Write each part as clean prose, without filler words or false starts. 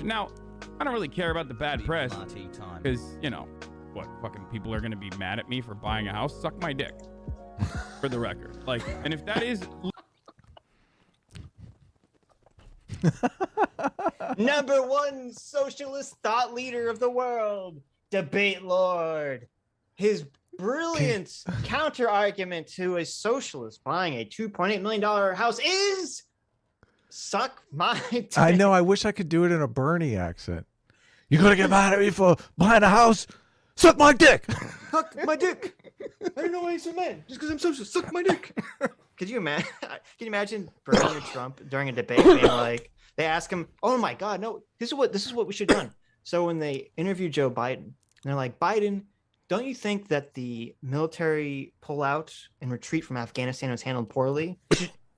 Now, I don't really care about the bad press because, you know, what, fucking people are going to be mad at me for buying a house? Suck my dick, for the record. Like, and if that is... #1 socialist thought leader of the world, debate lord. His brilliant counter argument to a socialist buying a $2.8 million house is suck my dick. I know. I wish I could do it in a Bernie accent. You gonna get mad at me for buying a house? Suck my dick. Suck my dick. I don't know why he's so mad. Just because I'm socialist. Suck my dick. Could you imagine? Can you imagine Bernie or Trump during a debate being like, they ask him, "Oh my God, no! This is what we should have done." So when they interview Joe Biden, they're like, "Biden, don't you think that the military pullout and retreat from Afghanistan was handled poorly?"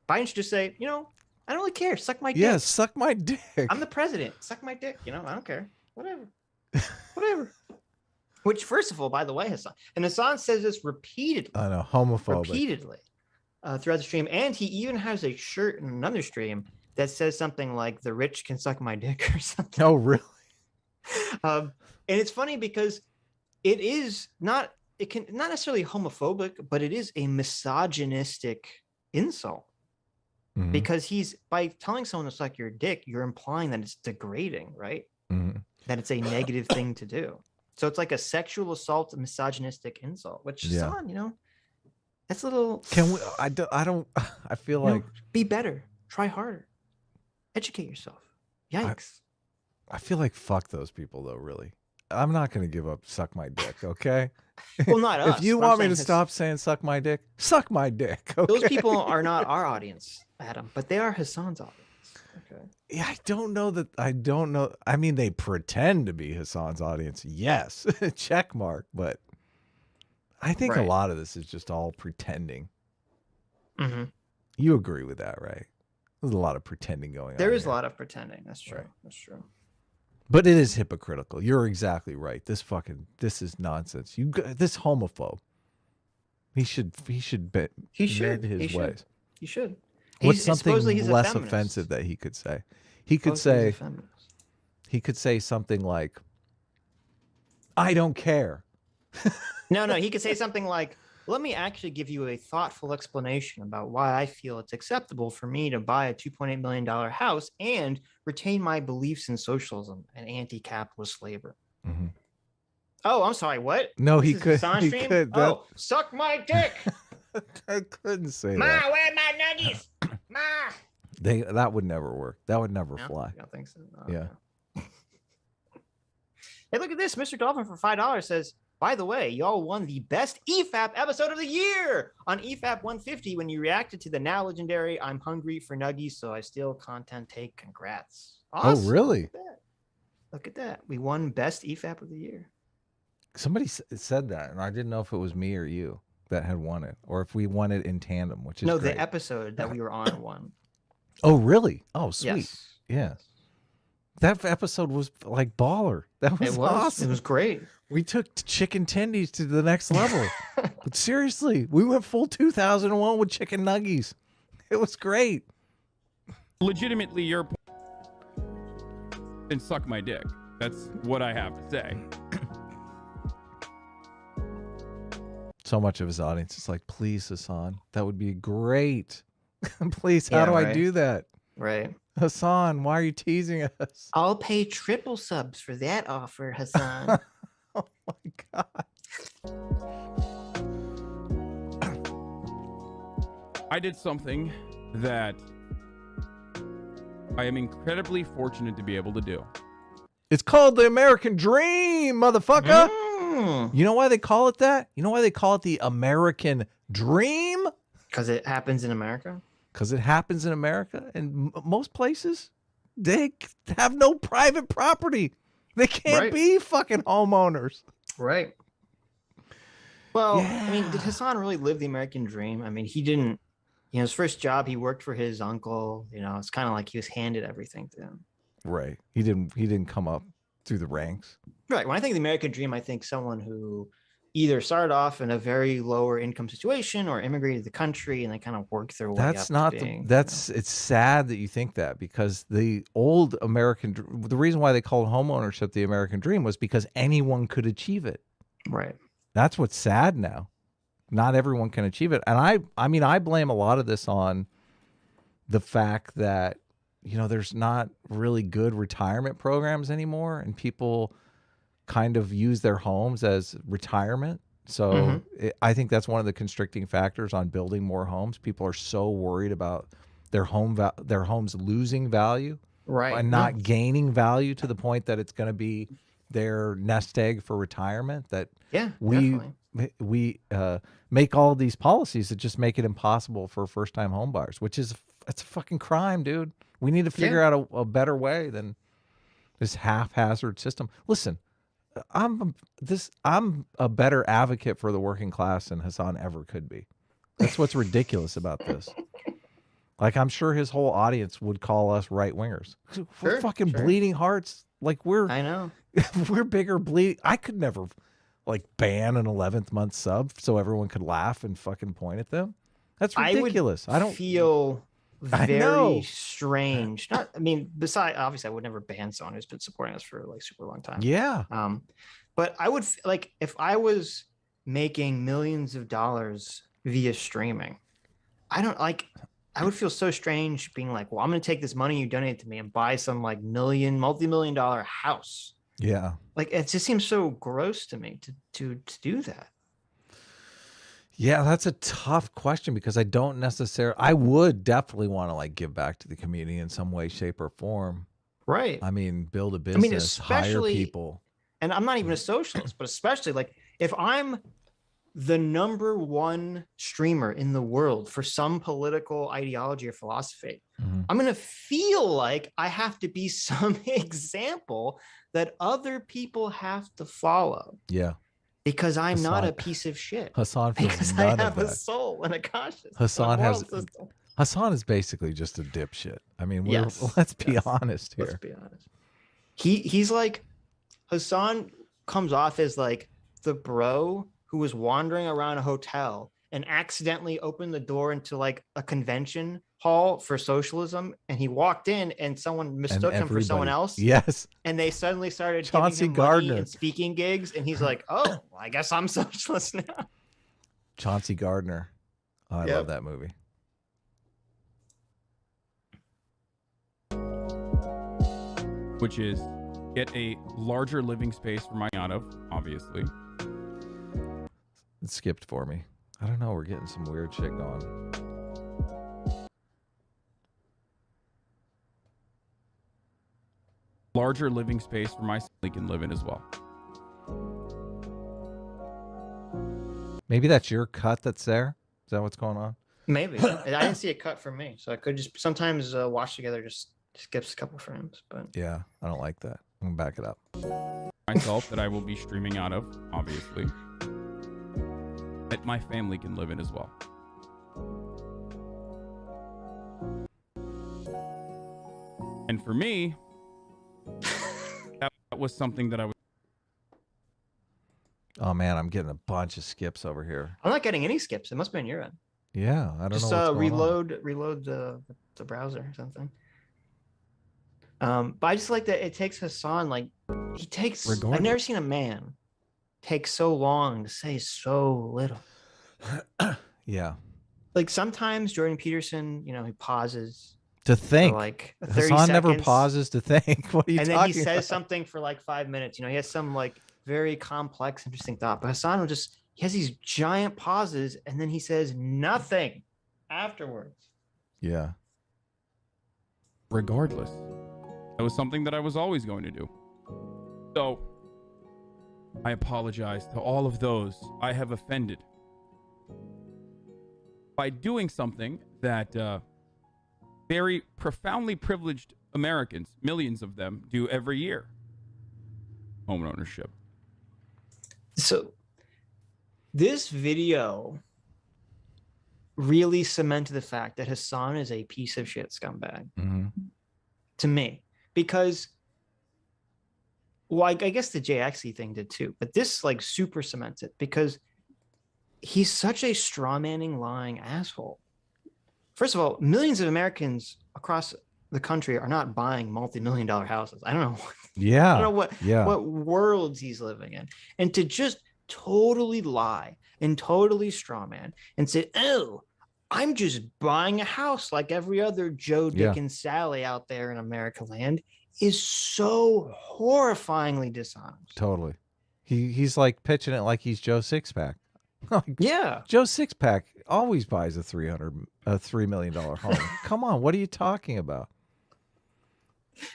Biden should just say, "You know, I don't really care. Suck my dick. Yeah, suck my dick. I'm the president. Suck my dick. You know, I don't care. Whatever, whatever." Which, first of all, by the way, Hasan says this repeatedly. I know, homophobic. Repeatedly throughout the stream, and he even has a shirt in another stream that says something like "the rich can suck my dick" or something. Oh, really? And it's funny because it is not necessarily homophobic, but it is a misogynistic insult. Mm-hmm. Because he's, by telling someone to suck your dick, you're implying that it's degrading, right? Mm-hmm. That it's a negative thing to do. So it's like a sexual assault, a misogynistic insult, which Hasan, you know, that's a little. Can we? I feel like be better, try harder, educate yourself. Yikes. I feel like fuck those people though. Really, I'm not gonna give up. Suck my dick, okay? Well, not us. If you want me to stop saying suck my dick, okay? Those people are not our audience, Adam, but they are Hasan's audience. Okay. Yeah, I don't know. I mean, they pretend to be Hasan's audience. Yes, check mark. But I think a lot of this is just all pretending. Mm-hmm. You agree with that, right? There's a lot of pretending going on. There is a lot of pretending. That's true. Right. That's true. But it is hypocritical. You're exactly right. This is nonsense. This homophobe. He should mend his ways. He should. What's something less offensive that he could say? He could say something like, "I don't care." No, he could say something like, "Let me actually give you a thoughtful explanation about why I feel it's acceptable for me to buy a $2.8 million house and retain my beliefs in socialism and anti-capitalist labor." Mm-hmm. Oh, I'm sorry. What? No, he could. Oh, suck my dick. I couldn't say Ma, that. where are my nuggies? Ma. That would never work. That would never fly. I don't think so. Oh, yeah. No. Hey, look at this. Mr. Dolphin for $5 says, "By the way, y'all won the best EFAP episode of the year on EFAP 150 when you reacted to the now legendary 'I'm hungry for nuggies, so I steal content take.' Congrats." Awesome. Oh, really? Look at that. We won best EFAP of the year. Somebody said that, and I didn't know if it was me or you that had won it, or if we won it in tandem, which is great. The episode that we were on won. Oh, really? Oh, sweet. Yes. Yeah. That episode was like baller. That was awesome. It was great. We took chicken tendies to the next level. But seriously, we went full 2001 with chicken nuggies. It was great. Legitimately, your point. And suck my dick. That's what I have to say. So much of his audience is like, "Please, Hasan, that would be great. Please, how do I do that?" Right. Hasan, why are you teasing us? I'll pay triple subs for that offer, Hasan. Oh my God. I did something that I am incredibly fortunate to be able to do. It's called the American Dream, motherfucker. You know why they call it that? You know why they call it the American Dream? Because it happens in America? Because it happens in America. And most places, they have no private property. They can't be fucking homeowners. Right. Well, I mean, did Hasan really live the American dream? I mean, he didn't, his first job, he worked for his uncle. It's kind of like he was handed everything to him. Right. He didn't come up through the ranks. Right. When I think of the American dream, I think someone who either started off in a very lower income situation or immigrated to the country and they kind of work their way That's up not to being, that's it's sad that you think that, because the old the reason why they called homeownership the American dream was because anyone could achieve it. right. That's what's sad now. Not everyone can achieve it. And I mean, I blame a lot of this on the fact that, there's not really good retirement programs anymore, and people kind of use their homes as retirement. So I think that's one of the constricting factors on building more homes. People are so worried about their homes losing value, Right. and not gaining value to the point that it's going to be their nest egg for retirement, that we make all these policies that just make it impossible for first-time home buyers, which is it's a fucking crime, dude. We need to figure out a better way than this haphazard system. Listen, I'm a better advocate for the working class than Hasan ever could be. That's what's ridiculous about this. Like, I'm sure his whole audience would call us right wingers. We're fucking bleeding hearts. Like, I know. we're bigger bleeding. I could never ban an 11th month sub so everyone could laugh and fucking point at them. That's ridiculous. I don't feel very strange. Besides, obviously, I would never ban someone who's been supporting us for like super long time. Yeah. But I would like if I was making millions of dollars via streaming, I would feel so strange being like, well, I'm going to take this money you donate to me and buy some like multi-million dollar house. Yeah. Like, it just seems so gross to me to do that. Yeah, that's a tough question, because I would definitely want to like give back to the community in some way, shape, or form. Right. I mean, build a business, hire people. And I'm not even a socialist, but especially like if I'm the number one streamer in the world for some political ideology or philosophy, I'm going to feel like I have to be some example that other people have to follow. Yeah. Because I'm not a piece of shit. Hasan feels because none I have of a that. soul and a conscience. Hasan is basically just a dipshit. I mean, let's be honest here. Let's be honest. He's like, Hasan comes off as like the bro who was wandering around a hotel and accidentally opened the door into like a convention hall for socialism, and he walked in and someone mistook him for someone else. Yes. And they suddenly started Chauncey giving him Gardner money and speaking gigs, and he's like, oh, well, I guess I'm socialist now. Chauncey Gardner. Oh, I love that movie. Which is get a larger living space for my out of, obviously. It skipped for me. I don't know. We're getting some weird shit going. Larger living space for my family can live in as well. Maybe that's your cut that's there. Is that what's going on? Maybe. I didn't see a cut from me, so I could just sometimes watch together just skips a couple frames. But yeah, I don't like that. I'm gonna back it up. Myself that I will be streaming out of, obviously. That my family can live in as well. And for me, that was something that I was. Oh man, I'm getting a bunch of skips over here. I'm not getting any skips. It must be on your end. Yeah, I don't know. Just reload the browser or something. But I just like that it takes Hasan, like he takes. Regardless. I've never seen a man take so long to say so little. Yeah. Like sometimes Jordan Peterson, you know, he pauses To think. for like 30 Hasan never seconds, pauses to think. What are you and talking then he says about? something for like 5 minutes. You know, he has some like very complex, interesting thought. But Hasan will just, he has these giant pauses and then he says nothing afterwards. Yeah. Regardless, that was something that I was always going to do. So I apologize to all of those I have offended by doing something that very profoundly privileged Americans, millions of them, do every year. Home ownership. So this video really cemented the fact that Hasan is a piece of shit scumbag Mm-hmm. to me, because Well, I guess the JXE thing did too, but this like super cements it because he's such a strawmanning, lying asshole. First of all, millions of Americans across the country are not buying multi-million-dollar houses. I don't know. Yeah. I don't know Yeah. what worlds he's living in. And to just totally lie and totally strawman and say, oh, I'm just buying a house like every other Joe, Dick, and Sally out there in America land is so horrifyingly dishonest. Totally. He's like pitching it like he's Joe Sixpack. Like, yeah. Joe Sixpack always buys a $3 million home. Come on, what are you talking about?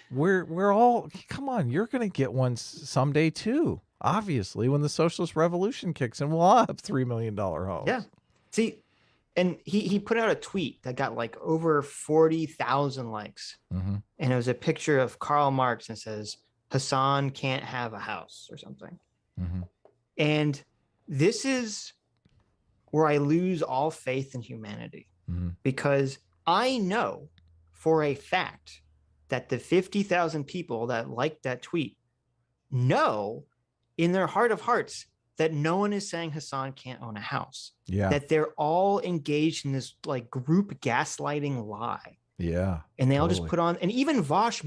We're all, come on, you're gonna get one someday too. Obviously, when the socialist revolution kicks in, we'll all have $3 million homes. Yeah. See, and he put out a tweet that got like over 40,000 likes. Mm-hmm. And it was a picture of Karl Marx and it says, Hasan can't have a house or something. Mm-hmm. And this is where I lose all faith in humanity because I know for a fact that the 50,000 people that liked that tweet know in their heart of hearts that no one is saying Hasan can't own a house. Yeah. That they're all engaged in this like group gaslighting lie. Yeah. And they all just put on, and even Vosh,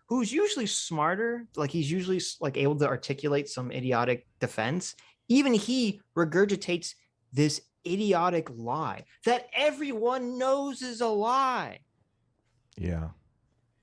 who's usually smarter, like he's usually like able to articulate some idiotic defense. Even he regurgitates this idiotic lie that everyone knows is a lie. Yeah.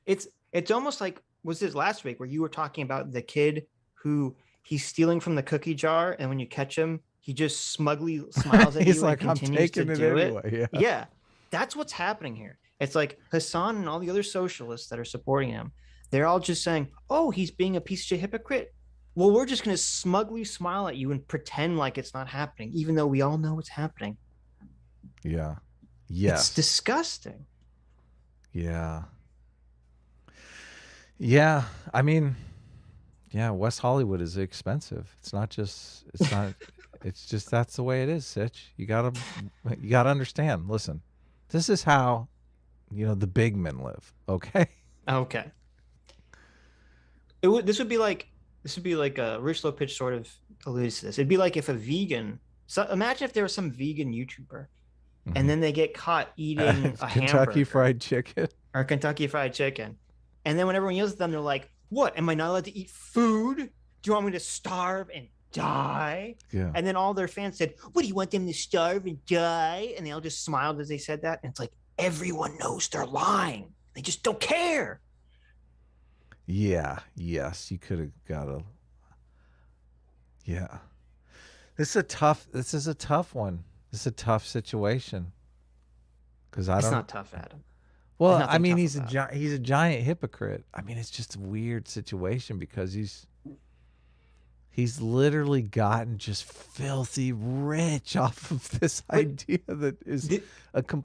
It's almost like, was this last week where you were talking about the kid who he's stealing from the cookie jar, and when you catch him, he just smugly smiles at he's you like, and I'm continues taking to it do anyway. it. Yeah, that's what's happening here. It's like Hasan and all the other socialists that are supporting him, they're all just saying, oh, he's being a piece of hypocrite. Well, we're just going to smugly smile at you and pretend like it's not happening, even though we all know it's happening. Yeah. Yes. It's disgusting. Yeah. Yeah. I mean, yeah, West Hollywood is expensive. It's just, that's the way it is, Sitch. You gotta understand. Listen, this is how, the big men live. Okay. Okay. This would be like a Rich Low Pitch sort of alludes to this. It'd be like if a vegan, so imagine if there was some vegan YouTuber and then they get caught eating a Kentucky Fried Chicken. Or Kentucky Fried Chicken. And then when everyone yells at them, they're like, what? Am I not allowed to eat food? Do you want me to starve and die? Yeah. And then all their fans said, what, do you want them to starve and die? And they all just smiled as they said that. And it's like, everyone knows they're lying. They just don't care. Yeah. Yes. You could have got a. Yeah. This is a tough one. This is a tough situation. Because It's not tough, Adam. Well, I mean, he's a giant hypocrite. I mean, it's just a weird situation because he's literally gotten just filthy rich off of this idea that is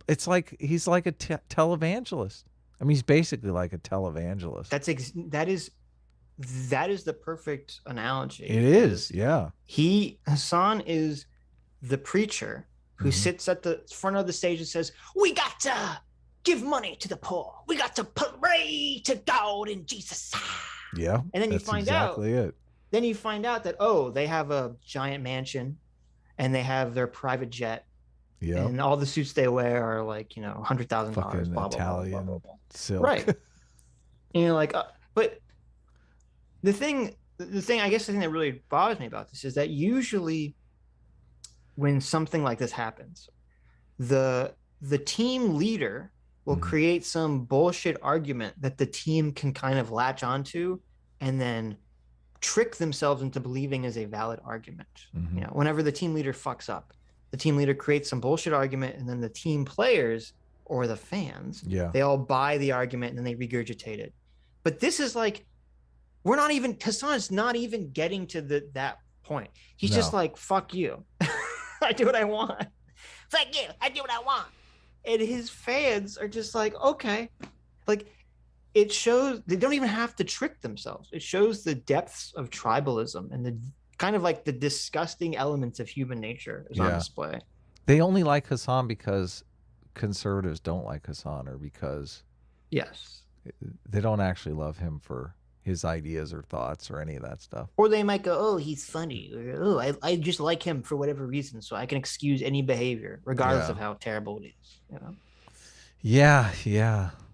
it's like he's like a televangelist. I mean, he's basically like a televangelist. That is the perfect analogy. It is, yeah. Hasan is the preacher who sits at the front of the stage and says, we got to give money to the poor. We got to pray to God and Jesus. Yeah. And then you find out. It. Then you find out that, oh, they have a giant mansion and they have their private jet. Yeah. And all the suits they wear are like, $100,000. Fucking blah, Italian blah, blah, blah, blah. silk. Right. And you're like, but the thing that really bothers me about this is that usually when something like this happens, the team leader will create some bullshit argument that the team can kind of latch onto and then trick themselves into believing is a valid argument. Whenever the team leader fucks up, the team leader creates some bullshit argument and then the team players or the fans, they all buy the argument and then they regurgitate it. But this is like, Hasan's not even getting to that point. He's just like, fuck you. I do what I want. Fuck you. I do what I want. And his fans are just like, okay. Like, it shows they don't even have to trick themselves. It shows the depths of tribalism and the kind of like the disgusting elements of human nature is on display. They only like Hasan because conservatives don't like Hasan, or because yes, they don't actually love him for his ideas or thoughts or any of that stuff. Or they might go, oh, he's funny. Or, oh, I just like him for whatever reason, so I can excuse any behavior, regardless of how terrible it is. You know? Yeah, yeah.